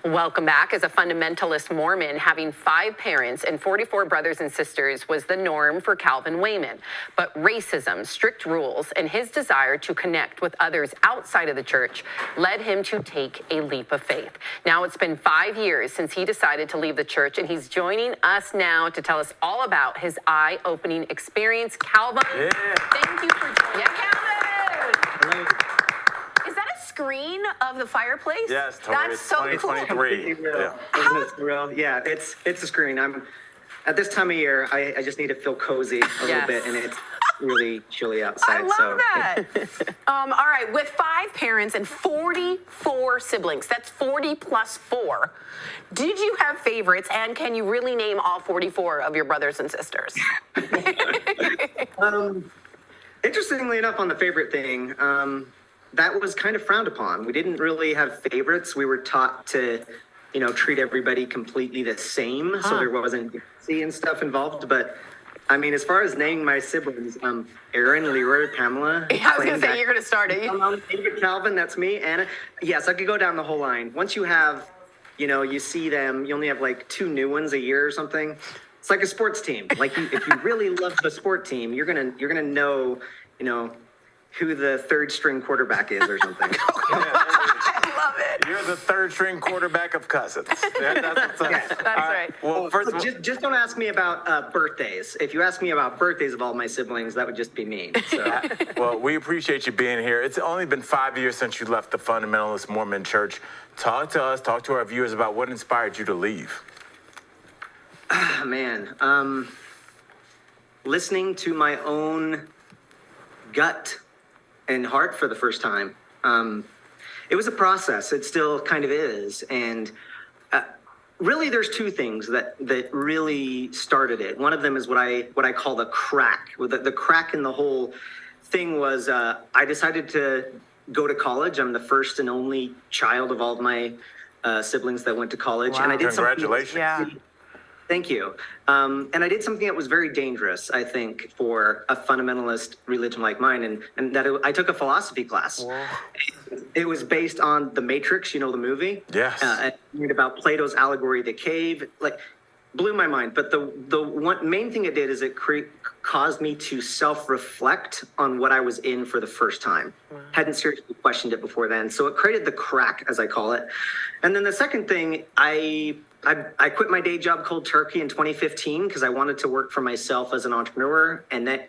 Welcome back. As a fundamentalist Mormon, having 5 parents and 44 brothers and sisters was the norm for Calvin Wayman. But racism, strict rules, and his desire to connect with others outside of the church led him to take a leap of faith. Now it's been 5 years since he decided to leave the church, and he's joining us now to tell us all about his eye-opening experience. Calvin, thank you for joining us. Calvin! Is that a screen of the fireplace? Yes, totally. That's so cool. 2023. Yeah. Isn't it surreal? Yeah, it's a screen. I'm at this time of year. I just need to feel cozy a little bit, and it's really chilly outside. I love that. All right, with 5 parents and 44 siblings, that's 40 plus 4. Did you have favorites, and can you really name all 44 of your brothers and sisters? Interestingly enough, on the favorite thing, that was kind of frowned upon. We didn't really have favorites. We were taught to, treat everybody completely the same, so there wasn't jealousy and stuff involved. But I mean, as far as naming my siblings, Aaron, Leroy, Pamela. I was going to say, you're going to start it. David, Calvin, that's me. Anna. Yes, I could go down the whole line. Once you have, you see them, you only have like 2 new ones a year or something. It's like a sports team. Like if you really love the sport team, you're gonna know, who the 3rd string quarterback is or something. I love it. You're the 3rd string quarterback of cousins. That's right. Well, first of all, just don't ask me about birthdays. If you ask me about birthdays of all my siblings, that would just be mean. So. well, we appreciate you being here. It's only been 5 years since you left the Fundamentalist Mormon Church. Talk to us, talk to our viewers about what inspired you to leave. Man, listening to my own gut and heart for the first time. It was a process. It still kind of is. And really, there's 2 things that really started it. One of them is what I call the crack. The crack in the whole thing was I decided to go to college. I'm the first and only child of all of my siblings that went to college. Wow. And I did Congratulations. Yeah. Thank you. And I did something that was very dangerous, I think, for a fundamentalist religion like mine, and that I took a philosophy class. Whoa. It was based on The Matrix, the movie? Yes. I read about Plato's allegory, the cave, blew my mind. But the one main thing it did is it caused me to self-reflect on what I was in for the first time. Wow. Hadn't seriously questioned it before then. So it created the crack, as I call it. And then the second thing, I quit my day job cold turkey in 2015 because I wanted to work for myself as an entrepreneur and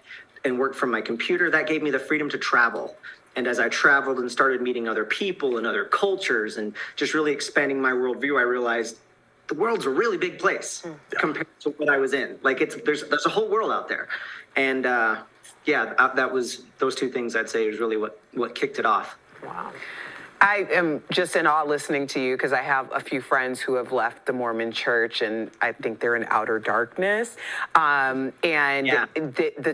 work from my computer. That gave me the freedom to travel. And as I traveled and started meeting other people and other cultures and just really expanding my worldview, I realized the world's a really big place compared to what I was in. There's a whole world out there. And that was those 2 things I'd say is really what kicked it off. Wow. I am just in awe listening to you because I have a few friends who have left the Mormon church and I think they're in outer darkness. The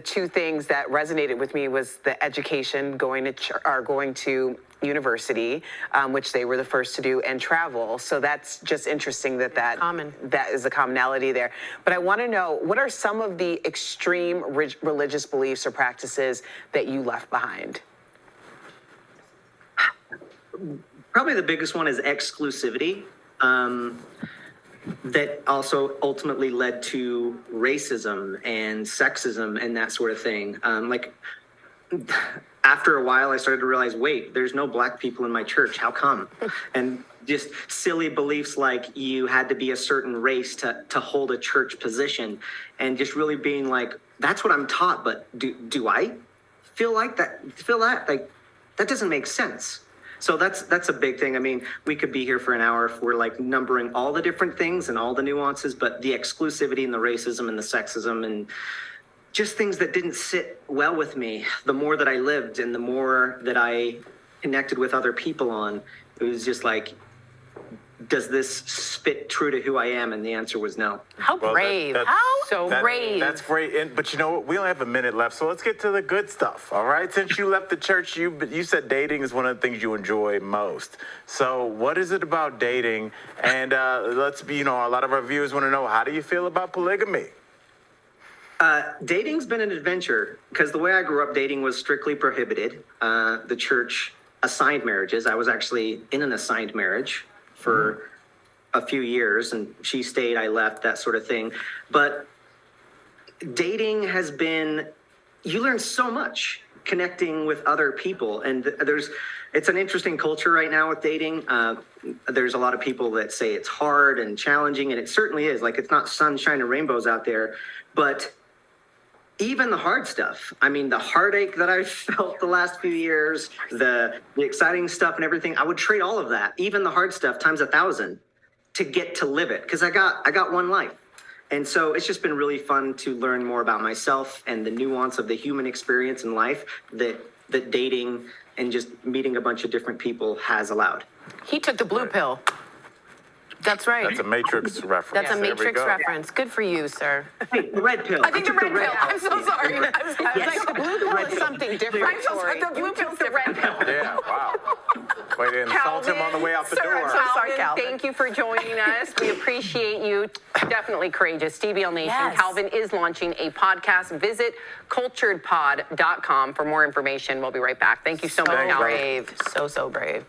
2 things that resonated with me was the education, going to university, which they were the first to do, and travel. So that's just interesting that is a commonality there. But I want to know, what are some of the extreme religious beliefs or practices that you left behind? Probably the biggest one is exclusivity. That also ultimately led to racism and sexism and that sort of thing. After a while, I started to realize, wait, there's no Black people in my church. How come? And just silly beliefs like you had to be a certain race to hold a church position, and just really being like, that's what I'm taught, but do I feel like that? Like, that doesn't make sense. So that's a big thing. I mean, we could be here for an hour if we're numbering all the different things and all the nuances, but the exclusivity and the racism and the sexism and just things that didn't sit well with me, the more that I lived and the more that I connected with other people on, it was just like, does this fit true to who I am? And the answer was no. How brave. Brave. That's great. But you know what? We only have a minute left, so let's get to the good stuff, all right? Since you left the church, you said dating is one of the things you enjoy most. So what is it about dating? And a lot of our viewers want to know, how do you feel about polygamy? Dating's been an adventure because the way I grew up, dating was strictly prohibited. The church assigned marriages. I was actually in an assigned marriage for a few years, and she stayed, I left, that sort of thing. But dating has been, you learn so much connecting with other people, and it's an interesting culture right now with dating. There's a lot of people that say it's hard and challenging, and it certainly is. Like, it's not sunshine and rainbows out there, but even the hard stuff. I mean, the heartache that I felt the last few years, the exciting stuff and everything, I would trade all of that, even the hard stuff times 1,000, to get to live it, because I got one life. And so it's just been really fun to learn more about myself and the nuance of the human experience in life that dating and just meeting a bunch of different people has allowed. He took the blue pill. That's right. That's a Matrix reference. That's a There we Matrix go. reference. Good for you, sir. Hey, the red pill. I think the took red pill. I'm so sorry. I was Yes. like, the blue pill is something different. I'm so sorry. The blue pill's the red pill. Yeah, wow. Way to insult him on the way out the Sir, door. I'm so sorry, Calvin. Thank you for joining us. We appreciate you. Definitely courageous. TBL Nation, Yes. Calvin is launching a podcast. Visit culturedpod.com for more information. We'll be right back. Thank you so much, So Calvin. brave. So brave.